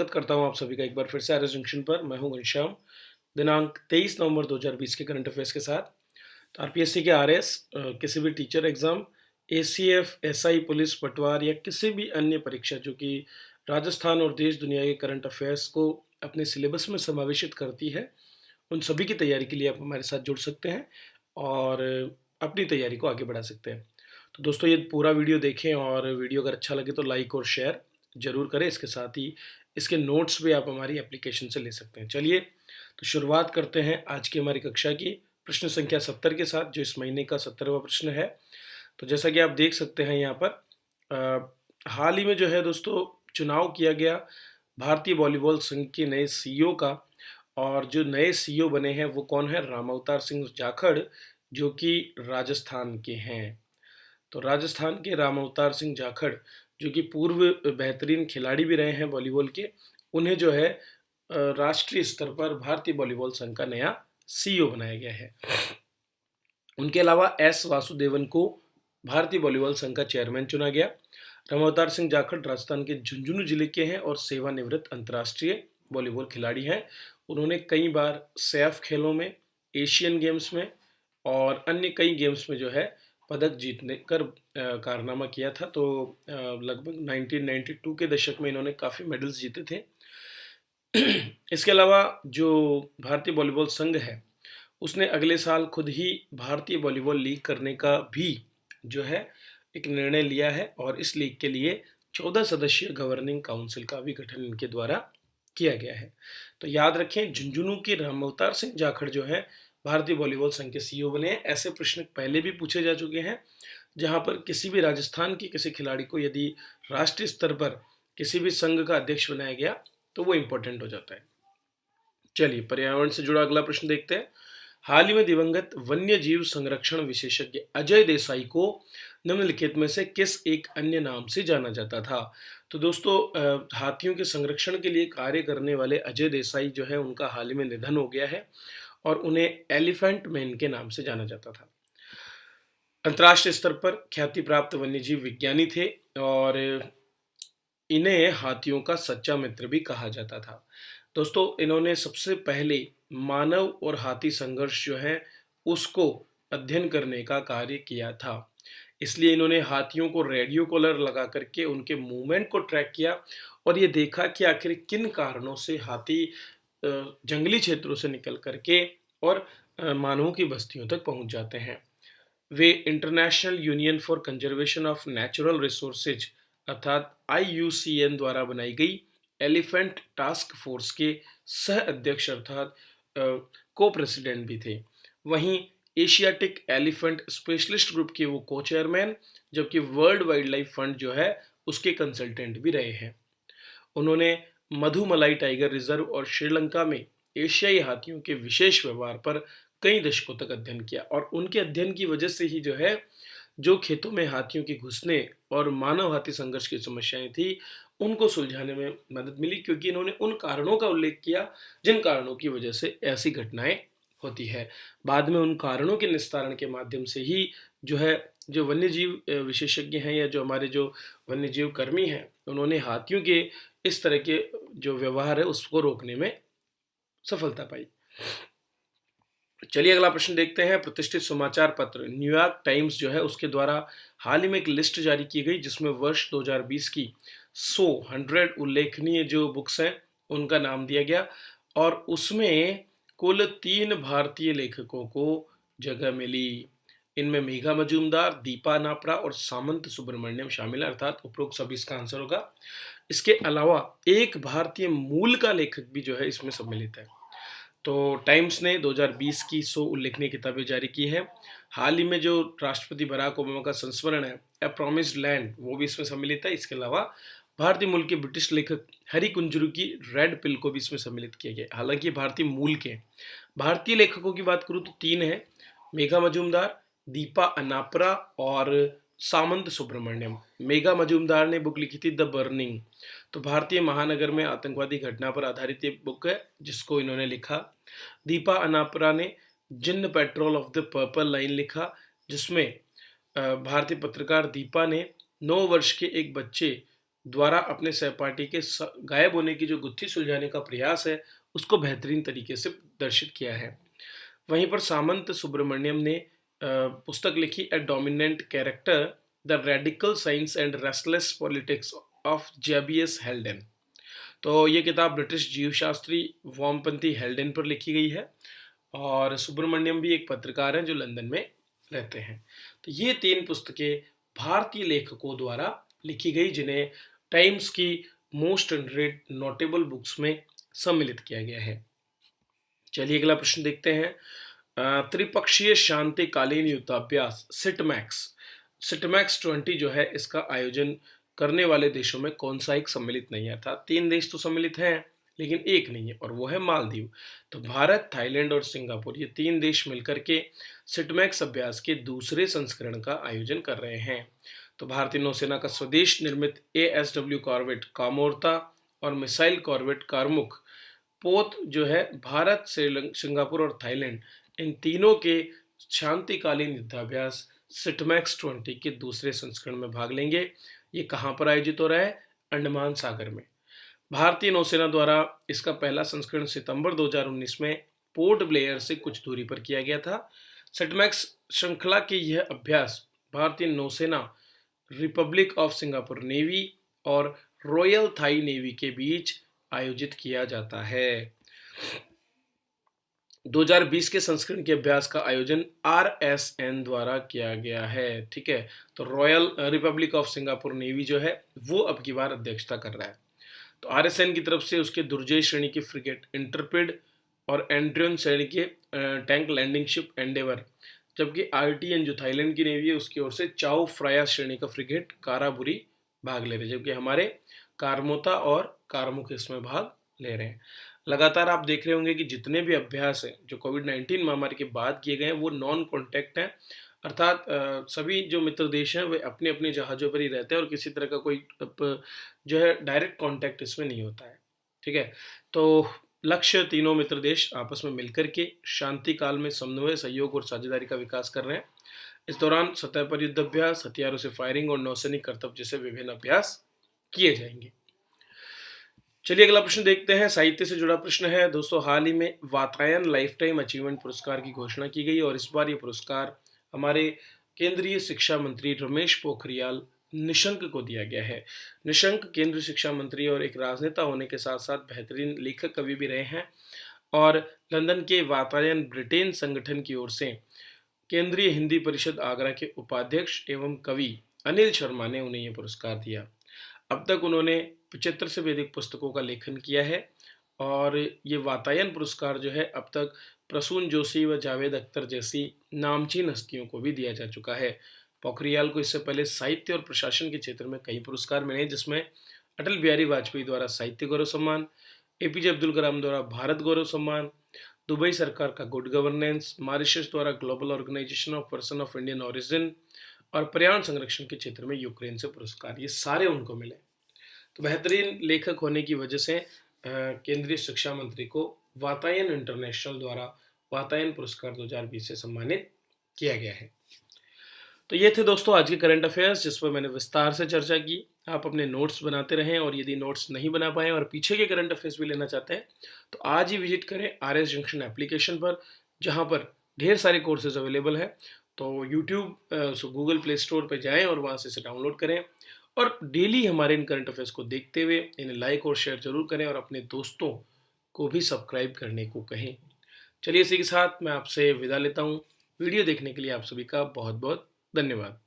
स्वागत करता हूं आप सभी का एक बार फिर से आरएस जंक्शन पर। मैं हूं घनश्याम। दिनांक 23 नवंबर 2020 के करंट अफेयर्स के साथ। तो आरपीएससी के आरएस, किसी भी teacher exam, ACF, SI, police, पटवार या किसी भी अन्य परीक्षा जो कि राजस्थान और देश दुनिया के करंट अफेयर्स को अपने सिलेबस में समावेशित करती है, उन सभी की तैयारी के लिए आप हमारे साथ जुड़ सकते हैं और अपनी तैयारी को आगे बढ़ा सकते हैं। तो दोस्तों, ये पूरा वीडियो देखें और वीडियो अगर अच्छा लगे तो लाइक और शेयर ज़रूर करें। इसके साथ ही इसके नोट्स भी आप हमारी एप्लीकेशन से ले सकते हैं। चलिए, तो शुरुआत करते हैं आज की हमारी कक्षा की प्रश्न संख्या 70 के साथ, जो इस महीने का 70वां प्रश्न है। तो जैसा कि आप देख सकते हैं यहाँ पर, हाल ही में जो है दोस्तों, चुनाव किया गया भारतीय वॉलीबॉल संघ के नए सीईओ का। और जो नए सीईओ बने हैं वो कौन है? रामअवतार सिंह जाखड़, जो कि राजस्थान के हैं। तो राजस्थान के रामअवतार सिंह जाखड़, जो कि पूर्व बेहतरीन खिलाड़ी भी रहे हैं वॉलीबॉल के, उन्हें जो है राष्ट्रीय स्तर पर भारतीय वॉलीबॉल संघ का नया सीईओ बनाया गया है। उनके अलावा एस वासुदेवन को भारतीय वॉलीबॉल संघ का चेयरमैन चुना गया। रामअवतार सिंह जाखड़ राजस्थान के झुंझुनू जिले के हैं और सेवानिवृत्त अंतर्राष्ट्रीय वॉलीबॉल खिलाड़ी हैं। उन्होंने कई बार सैफ खेलों में, एशियन गेम्स में और अन्य कई गेम्स में जो है पदक जीतने कर कारनामा किया था। तो लगभग 1992 के दशक में इन्होंने काफ़ी मेडल्स जीते थे। इसके अलावा जो भारतीय वॉलीबॉल संघ है, उसने अगले साल खुद ही भारतीय वॉलीबॉल लीग करने का भी जो है एक निर्णय लिया है और इस लीग के लिए 14 सदस्यीय गवर्निंग काउंसिल का भी गठन इनके द्वारा किया गया है। तो याद रखें, झुंझुनू के रामअवतार सिंह जाखड़ जो है भारतीय वॉलीबॉल संघ के सीईओ बने हैं। ऐसे प्रश्न पहले भी पूछे जा चुके हैं, जहां पर किसी भी राजस्थान के किसी खिलाड़ी को यदि राष्ट्रीय स्तर पर किसी भी संघ का अध्यक्ष बनाया गया तो वो इंपॉर्टेंट हो जाता है। चलिए, पर्यावरण से जुड़ा अगला प्रश्न देखते हैं। हाल ही में दिवंगत वन्य जीव संरक्षण विशेषज्ञ अजय देसाई को निम्नलिखित में से किस एक अन्य नाम से जाना जाता था? तो दोस्तों, हाथियों के संरक्षण के लिए कार्य करने वाले अजय देसाई जो है, उनका हाल ही में निधन हो गया है और उन्हें एलिफेंट मैन के नाम से जाना जाता था। अंतर्राष्ट्रीय स्तर पर ख्याति प्राप्त वन्यजीव विज्ञानी थे और इन्हें हाथियों का सच्चा मित्र भी कहा जाता था। दोस्तों, इन्होंने सबसे पहले मानव और हाथी संघर्ष जो है उसको अध्ययन करने का कार्य किया था। इसलिए इन्होंने हाथियों को रेडियो कॉलर लगा करके उनके मूवमेंट को ट्रैक किया और ये देखा कि आखिर किन कारणों से हाथी जंगली क्षेत्रों से निकल करके और मानवों की बस्तियों तक पहुंच जाते हैं। वे International Union for Conservation of Natural Resources अर्थात IUCN द्वारा बनाई गई एलिफेंट टास्क फोर्स के सह अध्यक्ष अर्थात को प्रेसिडेंट भी थे। वहीं एशियाटिक एलिफेंट स्पेशलिस्ट ग्रुप के वो को चेयरमैन, जबकि वर्ल्ड वाइल्ड लाइफ फंड जो है उसके कंसल्टेंट भी रहे हैं। उन्होंने मधुमलाई टाइगर रिजर्व और श्रीलंका में एशियाई हाथियों के विशेष व्यवहार पर कई दशकों तक अध्ययन किया और उनके अध्ययन की वजह से ही जो है, जो खेतों में हाथियों के घुसने और मानव हाथी संघर्ष की समस्याएं थी, उनको सुलझाने में मदद मिली, क्योंकि इन्होंने उन कारणों का उल्लेख किया जिन कारणों की वजह से ऐसी घटनाएं होती है। बाद में उन कारणों के निस्तारण के माध्यम से ही जो है, जो वन्यजीव विशेषज्ञ हैं या जो हमारे जो वन्यजीव कर्मी हैं, उन्होंने हाथियों के इस तरह के जो व्यवहार है उसको रोकने में सफलता पाई। चलिए, अगला प्रश्न देखते हैं। प्रतिष्ठित समाचार पत्र न्यूयॉर्क टाइम्स जो है उसके द्वारा हाल ही में एक लिस्ट जारी की गई, जिसमें वर्ष 2020 की 100 उल्लेखनीय जो बुक्स हैं उनका नाम दिया गया और उसमें कुल 3 भारतीय लेखकों को जगह मिली। इनमें मेघा मजूमदार, दीपा नापरा और सामंत सुब्रमण्यम शामिल है, अर्थात उपरोक्त सभी इसका आंसर होगा। इसके अलावा एक भारतीय मूल का लेखक भी जो है इसमें सम्मिलित है। तो टाइम्स ने 2020 की 100 उल्लेखनीय किताबें जारी की है। हाल ही में जो राष्ट्रपति बराक ओबामा का संस्मरण है ए प्रॉमिस्ड लैंड, वो भी इसमें सम्मिलित है। इसके अलावा भारतीय मूल के ब्रिटिश लेखक हरि कुंजरू की रेड पिल को भी इसमें सम्मिलित किया गया। हालांकि भारतीय मूल के भारतीय लेखकों की बात करूँ तो 3 है, मेघा मजूमदार, दीपा अनापरा और सामंत सुब्रमण्यम। मेघा मजूमदार ने बुक लिखी थी द बर्निंग। तो भारतीय महानगर में आतंकवादी घटना पर आधारित ये बुक है जिसको इन्होंने लिखा। दीपा अनापरा ने जिन्न petrol of the purple line लिखा, जिसमें भारतीय पत्रकार दीपा ने 9 वर्ष के एक बच्चे द्वारा अपने सहपाठी के गायब होने की जो गुत्थी सुलझाने का प्रयास है, उसको बेहतरीन तरीके से दर्शित किया है। वहीं पर सामंत सुब्रमण्यम ने पुस्तक लिखी a dominant character, the radical science and restless politics of JBS Haldane. तो ये किताब ब्रिटिश जीवशास्त्री वामपंथी हेल्डेन पर लिखी गई है और सुब्रमण्यम भी एक पत्रकार हैं जो लंदन में रहते हैं। तो ये 3 पुस्तकें भारतीय लेखकों द्वारा लिखी गई जिन्हें टाइम्स की मोस्ट रेड नोटेबल बुक्स में सम्मिलित किया गया है। चलिए अगला प्रश्न देखते हैं। त्रिपक्षीय शांतिकालीन युद्धाभ्यास सिटमैक्स सिटमैक्स 20 जो है इसका आयोजन करने वाले देशों में कौन सा एक सम्मिलित नहीं है? अर्थात 3 देश तो सम्मिलित हैं लेकिन एक नहीं है और वो है मालदीव। तो भारत, थाईलैंड और सिंगापुर ये 3 देश मिलकर के सिटमैक्स अभ्यास के दूसरे संस्करण का आयोजन कर रहे हैं। तो भारतीय नौसेना का स्वदेश निर्मित ASW कॉर्वेट कामोर्ता और मिसाइल कॉर्वेट कारमुक पोत जो है भारत, सिंगापुर और थाईलैंड इन तीनों के शांतिकालीन युद्धाभ्यास सिटमैक्स 20 के दूसरे संस्करण में भाग लेंगे। ये कहाँ पर आयोजित हो रहा है? अंडमान सागर में। भारतीय नौसेना द्वारा इसका पहला संस्करण सितंबर 2019 में पोर्ट ब्लेयर से कुछ दूरी पर किया गया था। सिटमैक्स श्रृंखला के यह अभ्यास भारतीय नौसेना, रिपब्लिक ऑफ सिंगापुर नेवी और रॉयल थाई नेवी के बीच आयोजित किया जाता है। 2020 के संस्करण के अभ्यास का आयोजन RSN द्वारा किया गया है। ठीक है, तो royal Republic of Singapore navy जो है वो अब की बार अध्यक्षता कर रहा है। तो RSN की तरफ से उसके दुर्जय श्रेणी की फ्रिगेट इंटरप्रिड और एंड्रियन श्रेणी के टैंक लैंडिंग शिप एंडेवर, जबकि RTN जो थाईलैंड की नेवी है उसकी ओर से चाओ फ्राया श्रेणी का फ्रिगेट काराबुरी भाग ले रहे हैं, जबकि हमारे कारमोता और कारमुक इसमें भाग ले रहे हैं। लगातार आप देख रहे होंगे कि जितने भी अभ्यास हैं जो कोविड-19 महामारी के बाद किए गए हैं वो नॉन कॉन्टैक्ट हैं, अर्थात सभी जो मित्र देश हैं वे अपने अपने जहाज़ों पर ही रहते हैं और किसी तरह का कोई जो है डायरेक्ट कॉन्टैक्ट इसमें नहीं होता है। ठीक है, तो लक्ष्य तीनों मित्र देश आपस में मिलकर के शांति काल में समन्वय, सहयोग और साझेदारी का विकास कर रहे हैं। इस दौरान सतह पर युद्ध अभ्यास, हथियारों से फायरिंग और नौसैनिक करतब जैसे विभिन्न अभ्यास किए जाएंगे। चलिए अगला प्रश्न देखते हैं। साहित्य से जुड़ा प्रश्न है दोस्तों। हाल ही में वातायन लाइफ टाइम अचीवमेंट पुरस्कार की घोषणा की गई और इस बार ये पुरस्कार हमारे केंद्रीय शिक्षा मंत्री रमेश पोखरियाल निशंक को दिया गया है। निशंक केंद्रीय शिक्षा मंत्री और एक राजनेता होने के साथ साथ बेहतरीन लेखक कवि भी रहे हैं और लंदन के वातायन ब्रिटेन संगठन की ओर से केंद्रीय हिंदी परिषद आगरा के उपाध्यक्ष एवं कवि अनिल शर्मा ने उन्हें यह पुरस्कार दिया। अब तक उन्होंने 75 से भी अधिक पुस्तकों का लेखन किया है और ये वातायन पुरस्कार जो है अब तक प्रसून जोशी व जावेद अख्तर जैसी नामचीन हस्तियों को भी दिया जा चुका है। पोखरियाल को इससे पहले साहित्य और प्रशासन के क्षेत्र में कई पुरस्कार मिले हैं, जिसमें अटल बिहारी वाजपेयी द्वारा साहित्य गौरव सम्मान, APJ अब्दुल कलाम द्वारा भारत गौरव सम्मान, दुबई सरकार का गुड गवर्नेंस, मॉरिशस द्वारा global organisation of person of Indian origin और पर्यावरण संरक्षण के क्षेत्र में यूक्रेन से पुरस्कार, ये सारे उनको मिले। तो बेहतरीन लेखक होने की वजह से केंद्रीय शिक्षा मंत्री को वातायन इंटरनेशनल द्वारा वातायन पुरस्कार 2020 से सम्मानित किया गया है। तो ये थे दोस्तों आज के करंट अफेयर्स जिस पर मैंने विस्तार से चर्चा की। आप अपने नोट्स बनाते रहें और यदि नोट्स नहीं बना पाए और पीछे के करंट अफेयर्स भी लेना चाहते हैं तो आज ही विजिट करें RS जंक्शन एप्लीकेशन पर, जहाँ पर ढेर सारे कोर्सेज अवेलेबल हैं। तो यूट्यूब गूगल प्ले स्टोर पर जाएं और वहाँ से इसे डाउनलोड करें और डेली हमारे इन करंट अफेयर्स को देखते हुए इन्हें लाइक और शेयर जरूर करें और अपने दोस्तों को भी सब्सक्राइब करने को कहें। चलिए इसी के साथ मैं आपसे विदा लेता हूँ। वीडियो देखने के लिए आप सभी का बहुत बहुत धन्यवाद।